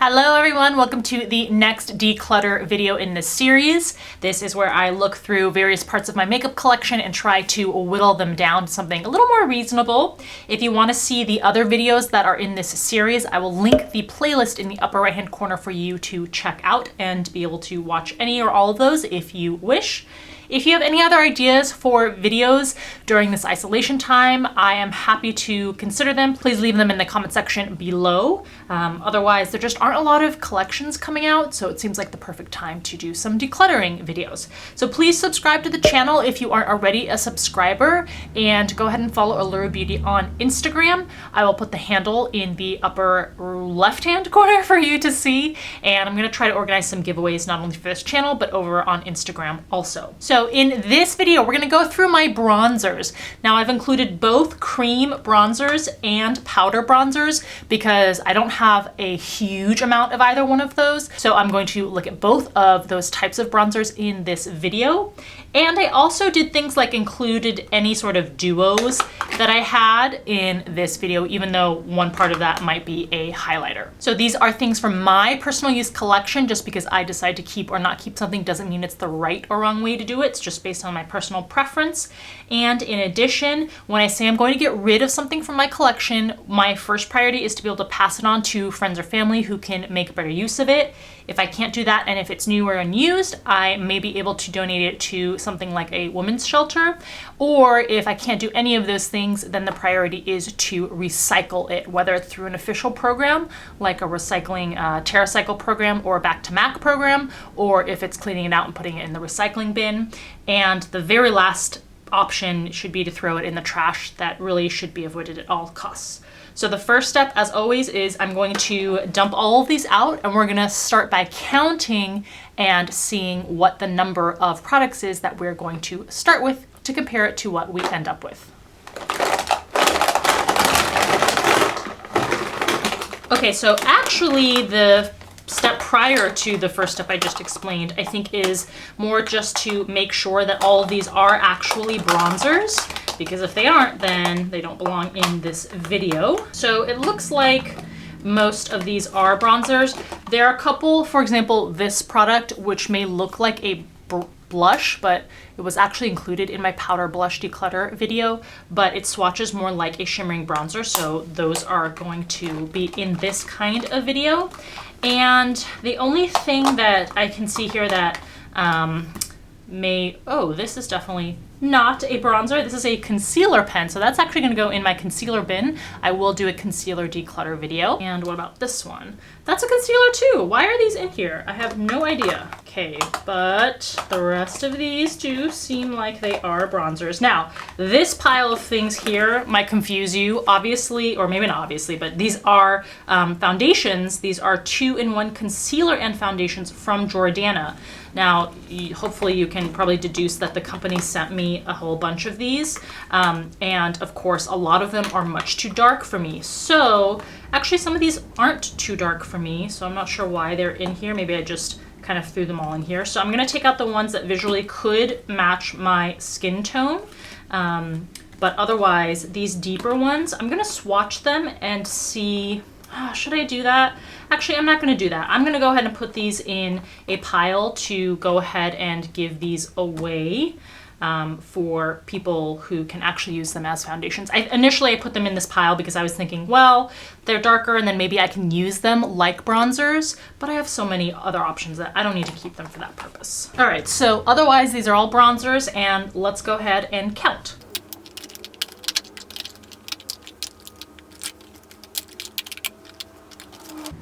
Hello everyone, welcome to the next declutter video in this series. This is where I look through various parts of my makeup collection and try to whittle them down to something a little more reasonable. If you want to see the other videos that are in this series, I will link the playlist in the upper right hand corner for you to check out and be able to watch any or all of those if you wish. If you have any other ideas for videos during this isolation time, I am happy to consider them. Please leave them in the comment section below. Otherwise, there just aren't a lot of collections coming out, so it seems like the perfect time to do some decluttering videos. So please subscribe to the channel if you aren't already a subscriber, and go ahead and follow Allura Beauty on Instagram. I will put the handle in the upper left-hand corner for you to see, and I'm gonna try to organize some giveaways not only for this channel, but over on Instagram also. So in this video, we're gonna go through my bronzers. Now I've included both cream bronzers and powder bronzers because I don't have a huge amount of either one of those. So I'm going to look at both of those types of bronzers in this video. And I also did things like included any sort of duos that I had in this video, even though one part of that might be a highlighter. So these are things from my personal use collection. Just because I decide to keep or not keep something doesn't mean it's the right or wrong way to do it. It's just based on my personal preference. And in addition, when I say I'm going to get rid of something from my collection, my first priority is to be able to pass it on to friends or family who can make better use of it. If I can't do that, and if it's new or unused, I may be able to donate it to something like a women's shelter. Or if I can't do any of those things, then the priority is to recycle it, whether it's through an official program, like a recycling TerraCycle program or a Back to Mac program, or if it's cleaning it out and putting it in the recycling bin. And the very last option should be to throw it in the trash. That really should be avoided at all costs. So the first step, as always, is I'm going to dump all of these out, and we're gonna start by counting and seeing what the number of products is that we're going to start with to compare it to what we end up with. Okay, so actually the step prior to the first step I just explained, I think, is more just to make sure that all of these are actually bronzers, because if they aren't, then they don't belong in this video. So it looks like most of these are bronzers. There are a couple, for example, this product, which may look like a blush, but it was actually included in my powder blush declutter video, but it swatches more like a shimmering bronzer, so those are going to be in this kind of video. And the only thing that I can see here that this is definitely not a bronzer. This is a concealer pen, so that's actually going to go in my concealer bin. I will do a concealer declutter video. And what about this one? That's a concealer too. Why are these in here? I have no idea. Okay, but the rest of these do seem like they are bronzers. Now, this pile of things here might confuse you, obviously, or maybe not obviously, but these are foundations. These are 2-in-1 concealer and foundations from Jordana. Now, hopefully you can probably deduce that the company sent me a whole bunch of these. And of course, a lot of them are much too dark for me. So actually some of these aren't too dark for me. So I'm not sure why they're in here. Maybe I just kind of threw them all in here. So I'm gonna take out the ones that visually could match my skin tone. But otherwise, these deeper ones, I'm gonna swatch them and see. Should I do that? Actually, I'm not going to do that. I'm going to go ahead and put these in a pile to go ahead and give these away for people who can actually use them as foundations. Initially, I put them in this pile because I was thinking, well, they're darker and then maybe I can use them like bronzers, but I have so many other options that I don't need to keep them for that purpose. All right, so otherwise, these are all bronzers, and let's go ahead and count.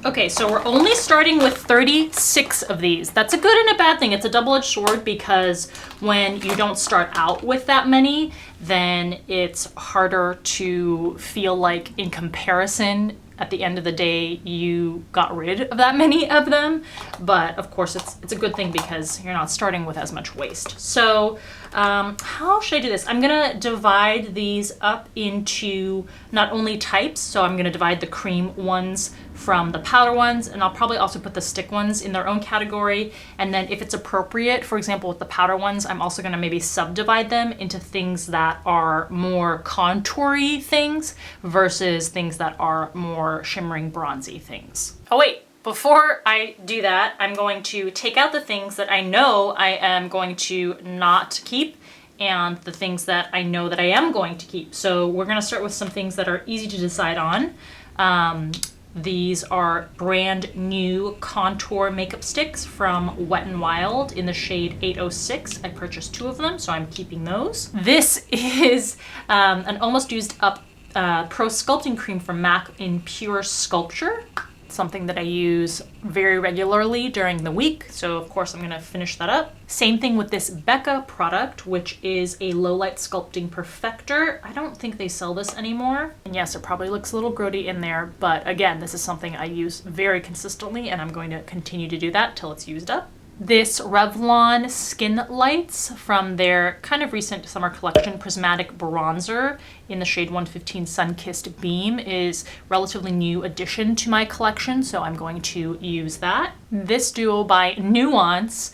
Okay, so we're only starting with 36 of these. That's a good and a bad thing. It's a double-edged sword because when you don't start out with that many, then it's harder to feel like in comparison at the end of the day you got rid of that many of them. But of course it's a good thing because you're not starting with as much waste. So how should I do this? I'm gonna divide these up into not only types, so I'm gonna divide the cream ones from the powder ones, and I'll probably also put the stick ones in their own category. And then if it's appropriate, for example, with the powder ones, I'm also gonna maybe subdivide them into things that are more contoury things versus things that are more shimmering bronzy things. Oh wait, before I do that, I'm going to take out the things that I know I am going to not keep and the things that I know that I am going to keep. So we're gonna start with some things that are easy to decide on. These are brand new contour makeup sticks from Wet n Wild in the shade 806. I purchased 2 of them, so I'm keeping those. This is an almost used up Pro Sculpting Cream from MAC in Pure Sculpture. Something that I use very regularly during the week, so of course I'm gonna finish that up. Same thing with this Becca product, which is a low light sculpting perfector. I don't think they sell this anymore. And yes, it probably looks a little grody in there, but again, this is something I use very consistently and I'm going to continue to do that till it's used up. This Revlon Skin Lights from their kind of recent summer collection Prismatic Bronzer in the shade 115 Sun-Kissed Beam is relatively new addition to my collection, so I'm going to use that. This duo by Nuance,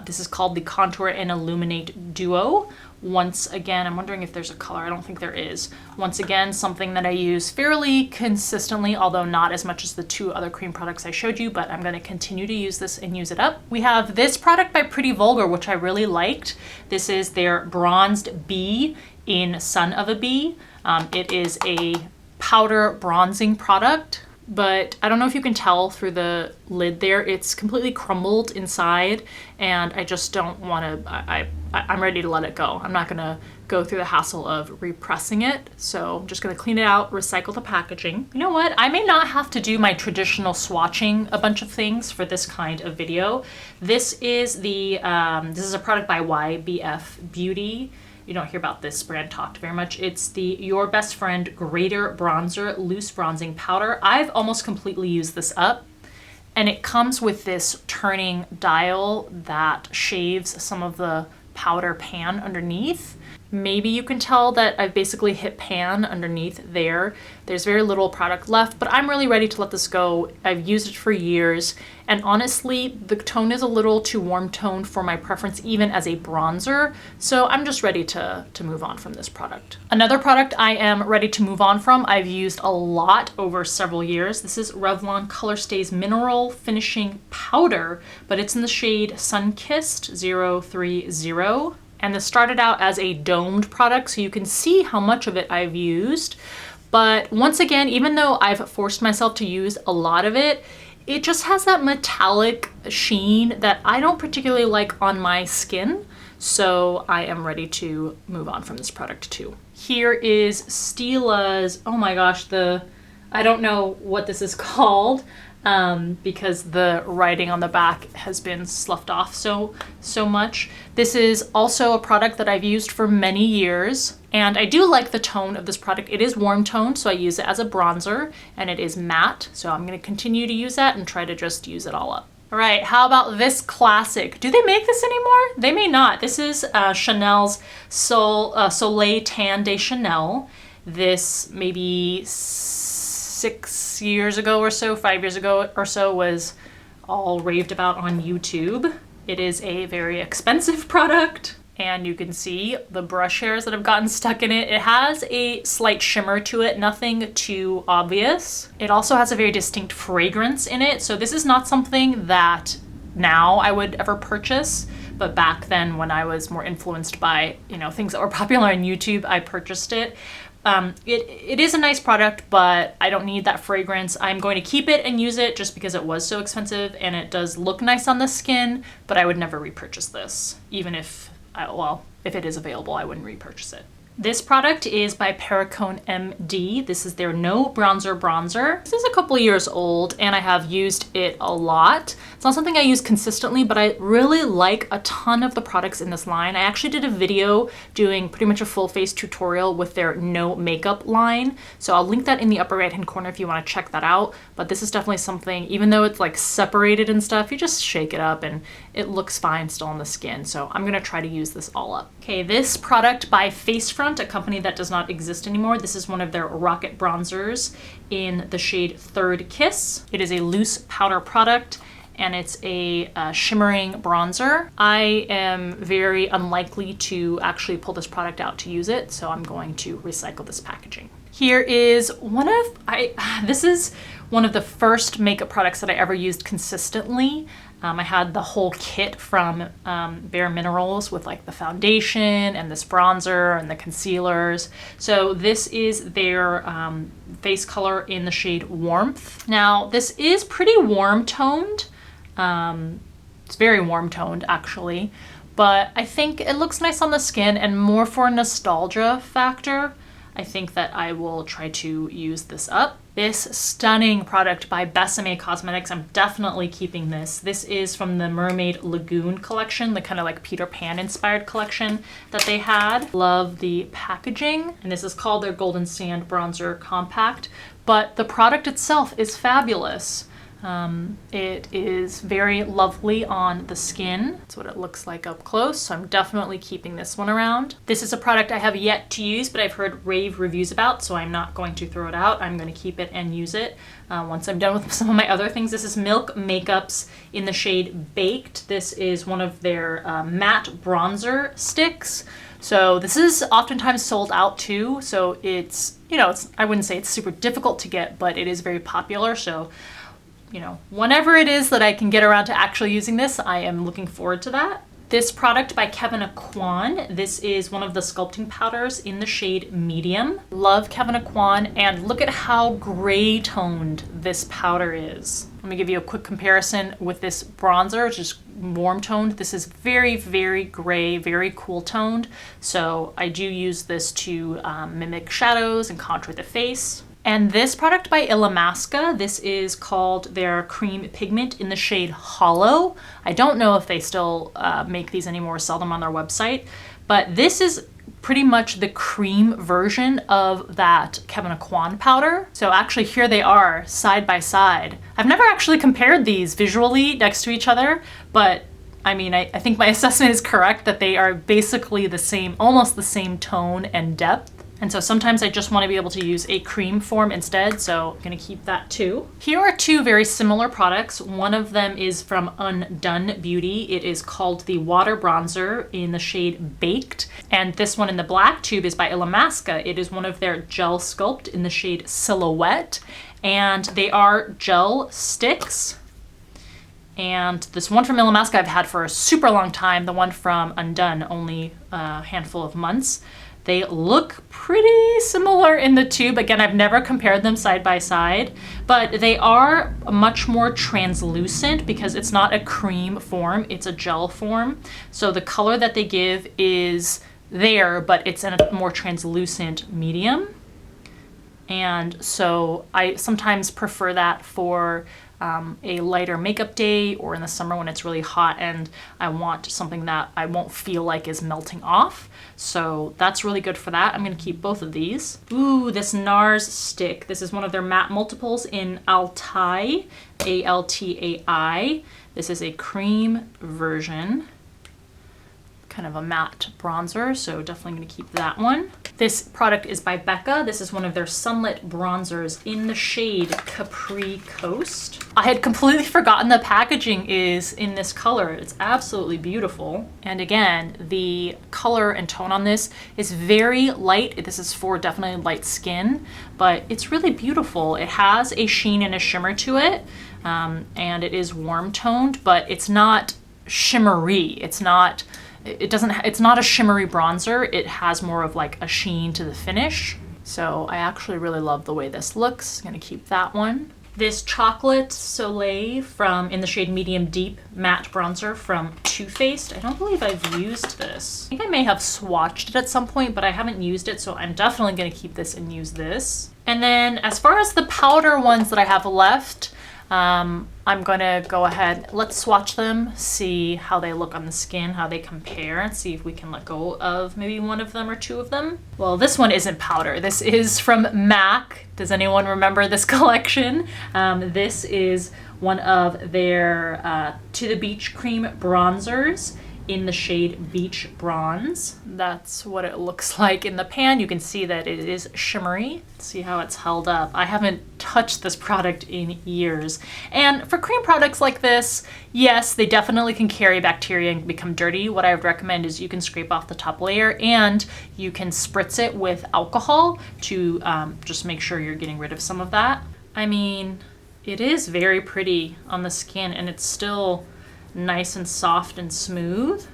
this is called the Contour and Illuminate Duo. Once again, I'm wondering if there's a color. I don't think there is. Once again, something that I use fairly consistently, although not as much as the 2 other cream products I showed you, but I'm going to continue to use this and use it up. We have this product by Pretty Vulgar, which I really liked. This is their Bronzed Bee in Son of a Bee. It is a powder bronzing product, but I don't know if you can tell through the lid there, it's completely crumbled inside and I just don't want to, I'm ready to let it go. I'm not gonna go through the hassle of repressing it. So I'm just gonna clean it out, recycle the packaging. You know what? I may not have to do my traditional swatching a bunch of things for this kind of video. This is the, this is a product by YBF Beauty. You don't hear about this brand talked very much. It's the Your Best Friend Greater Bronzer Loose Bronzing Powder. I've almost completely used this up, and it comes with this turning dial that shaves some of the powder pan underneath. Maybe you can tell that I've basically hit pan underneath there. There's very little product left, but I'm really ready to let this go. I've used it for years, and honestly, the tone is a little too warm toned for my preference, even as a bronzer, so I'm just ready to move on from this product. Another product I am ready to move on from, I've used a lot over several years. This is Revlon Color Stays Mineral Finishing Powder, but it's in the shade Sun-Kissed 030. And this started out as a domed product, so you can see how much of it I've used. But once again, even though I've forced myself to use a lot of it, it just has that metallic sheen that I don't particularly like on my skin. So I am ready to move on from this product too. Here is Stila's, oh my gosh, I don't know what this is called, because the writing on the back has been sloughed off so much. This is also a product that I've used for many years, and I do like the tone of this product. It is warm toned, so I use it as a bronzer, and it is matte, so I'm going to continue to use that and try to just use it all up. All right, how about this classic? Do they make this anymore? They may not. This is Chanel's Soleil Tan de Chanel. This maybe 6 years ago or so, 5 years ago or so, was all raved about on YouTube. It is a very expensive product, and you can see the brush hairs that have gotten stuck in it. It has a slight shimmer to it, nothing too obvious. It also has a very distinct fragrance in it, so this is not something that now I would ever purchase, but back then when I was more influenced by, you know, things that were popular on YouTube, I purchased it. It is a nice product, but I don't need that fragrance. I'm going to keep it and use it just because it was so expensive, and it does look nice on the skin, but I would never repurchase this. Even if, well, if it is available, I wouldn't repurchase it. This product is by Perricone MD. This is their No Bronzer. This is a couple years old, and I have used it a lot. It's not something I use consistently, but I really like a ton of the products in this line. I actually did a video doing pretty much a full face tutorial with their no makeup line, so I'll link that in the upper right hand corner if you want to check that out. But this is definitely something, even though it's like separated and stuff, you just shake it up and it looks fine still on the skin. So I'm gonna try to use this all up. Okay, this product by Facefront, a company that does not exist anymore. This is one of their Rocket Bronzers in the shade Third Kiss. It is a loose powder product, and it's a shimmering bronzer. I am very unlikely to actually pull this product out to use it, so I'm going to recycle this packaging. Here is this is one of the first makeup products that I ever used consistently. I had the whole kit from Bare Minerals with like the foundation and this bronzer and the concealers. So this is their face color in the shade Warmth. Now this is pretty warm toned. It's very warm toned actually, but I think it looks nice on the skin, and more for nostalgia factor, I think that I will try to use this up. This stunning product by Besame Cosmetics, I'm definitely keeping this. This is from the Mermaid Lagoon collection, the kind of like Peter Pan inspired collection that they had. Love the packaging, and this is called their Golden Sand Bronzer Compact, but the product itself is fabulous. It is very lovely on the skin. That's what it looks like up close, so I'm definitely keeping this one around. This is a product I have yet to use, but I've heard rave reviews about, so I'm not going to throw it out. I'm going to keep it and use it once I'm done with some of my other things. This is Milk Makeup's in the shade Baked. This is one of their matte bronzer sticks. So this is oftentimes sold out too, so it's, you know, I wouldn't say it's super difficult to get, but it is very popular, so you know, whenever it is that I can get around to actually using this, I am looking forward to that. This product by Kevyn Aucoin. This is one of the sculpting powders in the shade Medium. Love Kevyn Aucoin, and look at how gray toned this powder is. Let me give you a quick comparison with this bronzer, which is warm toned. This is very, very gray, very cool toned. So I do use this to mimic shadows and contour the face. And this product by Illamasqua, this is called their cream pigment in the shade Hollow. I don't know if they still make these anymore, sell them on their website, but this is pretty much the cream version of that Kevyn Aucoin powder. So actually here they are side by side. I've never actually compared these visually next to each other, but I mean, I think my assessment is correct that they are basically the same, almost the same tone and depth. And so sometimes I just want to be able to use a cream form instead, so I'm going to keep that too. Here are two very similar products. One of them is from Undone Beauty. It is called the Water Bronzer in the shade Baked. And this one in the black tube is by Illamasqua. It is one of their Gel Sculpt in the shade Silhouette. And they are gel sticks. And this one from Illamasqua I've had for a super long time. The one from Undone, only a handful of months. They look pretty similar in the tube. Again, I've never compared them side by side, but they are much more translucent because it's not a cream form, it's a gel form. So the color that they give is there, but it's in a more translucent medium. And so I sometimes prefer that for a lighter makeup day or in the summer when it's really hot and I want something that I won't feel like is melting off. So that's really good for that. I'm going to keep both of these. Ooh, this NARS stick. This is one of their matte multiples in Altai, A-L-T-A-I. This is a cream version, kind of a matte bronzer, so definitely going to keep that one. This product is by Becca. This is one of their sunlit bronzers in the shade Capri Coast. I had completely forgotten the packaging is in this color. It's absolutely beautiful. And again, the color and tone on this is very light. This is for definitely light skin, but it's really beautiful. It has a sheen and a shimmer to it, and it is warm toned, but it's not shimmery. It's not a shimmery bronzer. It has more of like a sheen to the finish. So I actually really love the way this looks. I'm gonna keep that one. This Chocolate Soleil in the shade Medium Deep matte bronzer from Too Faced. I don't believe I've used this. I think I may have swatched it at some point, but I haven't used it, so I'm definitely gonna keep this and use this. And then as far as the powder ones that I have left, I'm gonna go ahead, let's swatch them, see how they look on the skin, how they compare, and see if we can let go of maybe one of them or two of them. Well, this one isn't powder. This is from MAC. Does anyone remember this collection? This is one of their To the Beach Cream bronzers in the shade Beach Bronze. That's what it looks like in the pan. You can see that it is shimmery. See how it's held up. I haven't touched this product in years. And for cream products like this, yes, they definitely can carry bacteria and become dirty. What I would recommend is you can scrape off the top layer and you can spritz it with alcohol to just make sure you're getting rid of some of that. I mean, It is very pretty on the skin, and it's still nice and soft and smooth.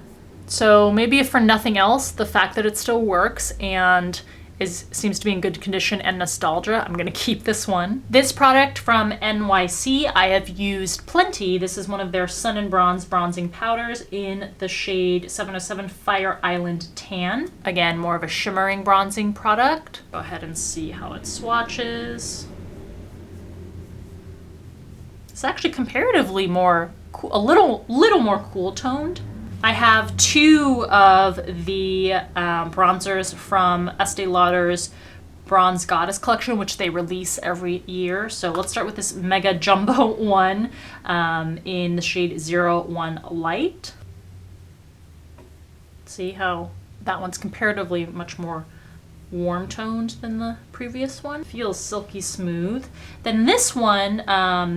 So maybe if for nothing else, the fact that it still works and seems to be in good condition and nostalgia, I'm gonna keep this one. This product from NYC, I have used plenty. This is one of their Sun and Bronze bronzing powders in the shade 707 Fire Island Tan. Again, more of a shimmering bronzing product. Go ahead and see how it swatches. It's actually comparatively more, a little more cool toned. I have two of the bronzers from Estee Lauder's Bronze Goddess collection, which they release every year. So let's start with this Mega Jumbo one in the shade 01 Light. See how that one's comparatively much more warm toned than the previous one. Feels silky smooth. Then this one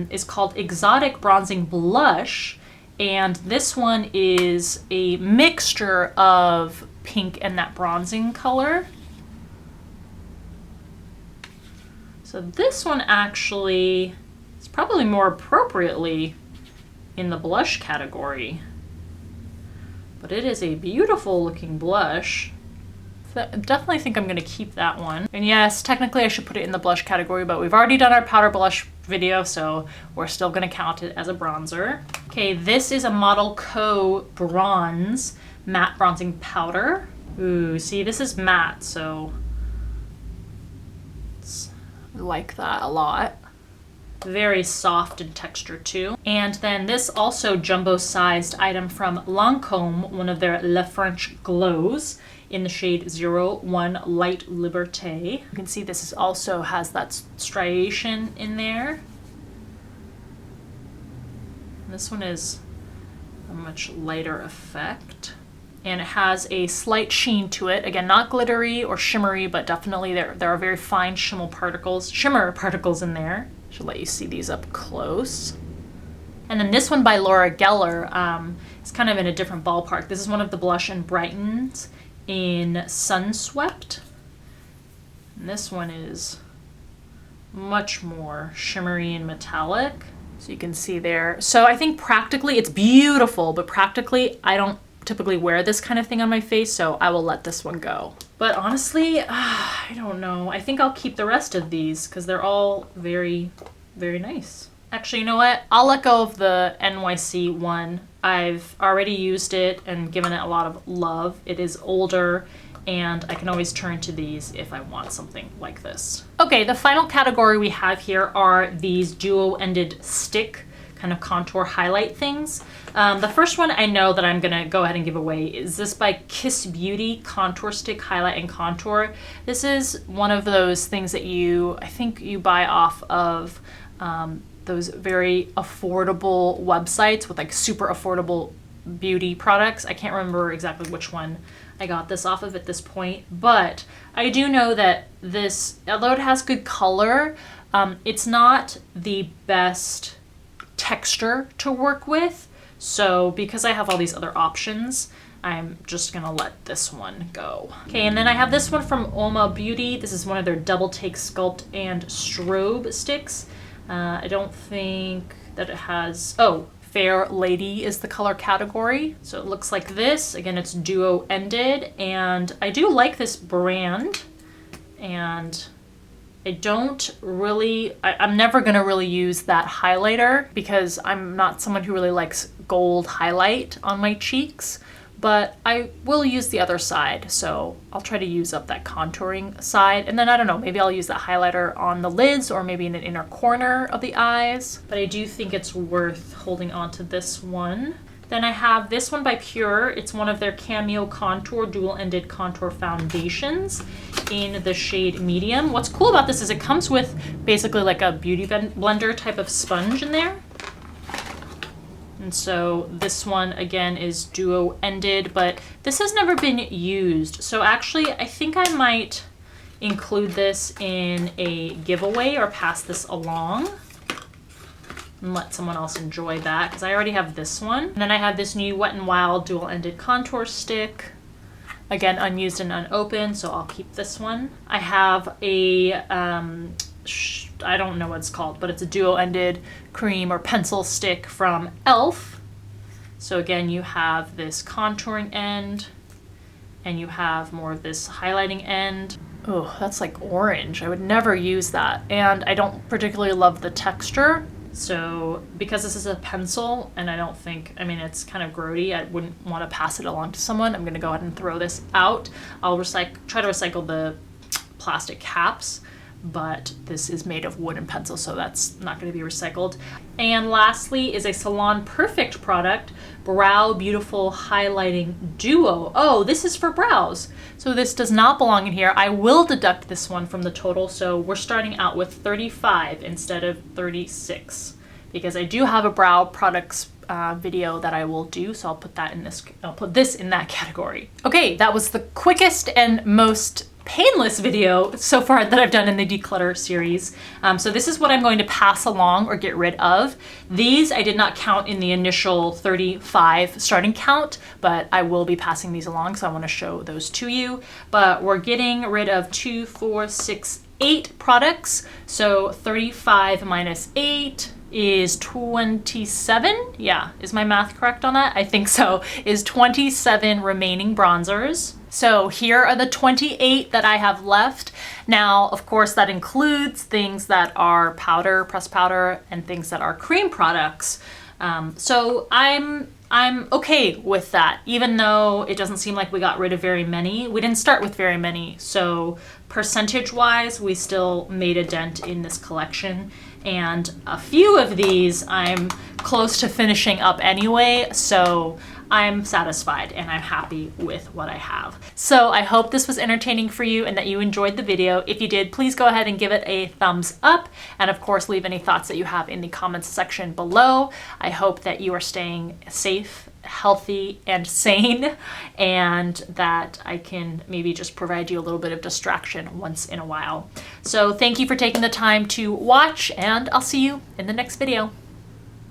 is called Exotic Bronzing Blush. And this one is a mixture of pink and that bronzing color. So this one actually is probably more appropriately in the blush category. But it is a beautiful looking blush. So I definitely think I'm gonna keep that one. And yes, technically I should put it in the blush category, but we've already done our powder blush video, so we're still gonna count it as a bronzer. Okay, this is a Model Co Bronze Matte Bronzing Powder. Ooh, see, this is matte, so I like that a lot. Very soft in texture too. And then this also jumbo-sized item from Lancome, one of their Le French Glows, in the shade 01 Light Liberté. You can see this also has that striation in there. This one is a much lighter effect. And it has a slight sheen to it. Again, not glittery or shimmery, but definitely there are very fine shimmer particles in there. Should let you see these up close. And then this one by Laura Geller is kind of in a different ballpark. This is one of the Blush and Brightens in Sunswept. And this one is much more shimmery and metallic. So you can see there. So I think practically it's beautiful, but practically I don't typically wear this kind of thing on my face, so I will let this one go. But honestly, I don't know. I think I'll keep the rest of these because they're all very, very nice. Actually, you know what? I'll let go of the NYC one. I've already used it and given it a lot of love. It is older, and I can always turn to these if I want something like this. Okay, the final category we have here are these duo-ended stick kind of contour highlight things. The first one I know that I'm gonna go ahead and give away is this by Kiss Beauty Contour Stick Highlight and Contour. This is one of those things that I think you buy off of those very affordable websites with like super affordable beauty products. I can't remember exactly which one I got this off of at this point, but I do know that this, although it has good color, it's not the best texture to work with. So because I have all these other options, I'm just gonna let this one go. Okay, and then I have this one from Oma Beauty. This is one of their Double Take Sculpt and Strobe sticks. I don't think that it has, oh, Fair Lady is the color category. So it looks like this. Again, it's duo ended, and I do like this brand, and I don't really, I'm never gonna really use that highlighter because I'm not someone who really likes gold highlight on my cheeks, but I will use the other side. So I'll try to use up that contouring side. And then I don't know, maybe I'll use that highlighter on the lids or maybe in an inner corner of the eyes. But I do think it's worth holding on to this one. Then I have this one by Pure. It's one of their Cameo Contour Dual-Ended Contour Foundations in the shade Medium. What's cool about this is it comes with basically like a beauty blender type of sponge in there. And so this one again is duo-ended, but this has never been used. So actually I think I might include this in a giveaway or pass this along and let someone else enjoy that because I already have this one. And then I have this new Wet n Wild dual-ended contour stick. Again, unused and unopened, so I'll keep this one. I have a I don't know what it's called, but it's a duo-ended cream or pencil stick from e.l.f. So again, you have this contouring end and you have more of this highlighting end. Oh, that's like orange. I would never use that. And I don't particularly love the texture. So because this is a pencil and I don't think, I mean, it's kind of grody, I wouldn't want to pass it along to someone. I'm going to go ahead and throw this out. I'll try to recycle the plastic caps, but this is made of wooden pencil, so that's not going to be recycled. And lastly is a Salon Perfect product, Brow Beautiful Highlighting Duo. Oh, this is for brows. So this does not belong in here. I will deduct this one from the total, so we're starting out with 35 instead of 36, because I do have a brow products video that I will do, so I'll put this in that category. Okay, that was the quickest and most painless video so far that I've done in the declutter series. So this is what I'm going to pass along or get rid of. These I did not count in the initial 35 starting count, but I will be passing these along, so I want to show those to you. But we're getting rid of 2, 4, 6, 8 products. So 35 minus 8 is 27. Yeah, is my math correct on that? I think so. Is 27 remaining bronzers. So here are the 28 that I have left. Now, of course, that includes things that are powder, pressed powder, and things that are cream products. So I'm okay with that, even though it doesn't seem like we got rid of very many. We didn't start with very many, so percentage-wise, we still made a dent in this collection. And a few of these I'm close to finishing up anyway, so I'm satisfied and I'm happy with what I have. So I hope this was entertaining for you and that you enjoyed the video. If you did, please go ahead and give it a thumbs up. And of course, leave any thoughts that you have in the comments section below. I hope that you are staying safe, healthy, and sane, and that I can maybe just provide you a little bit of distraction once in a while. So thank you for taking the time to watch, and I'll see you in the next video.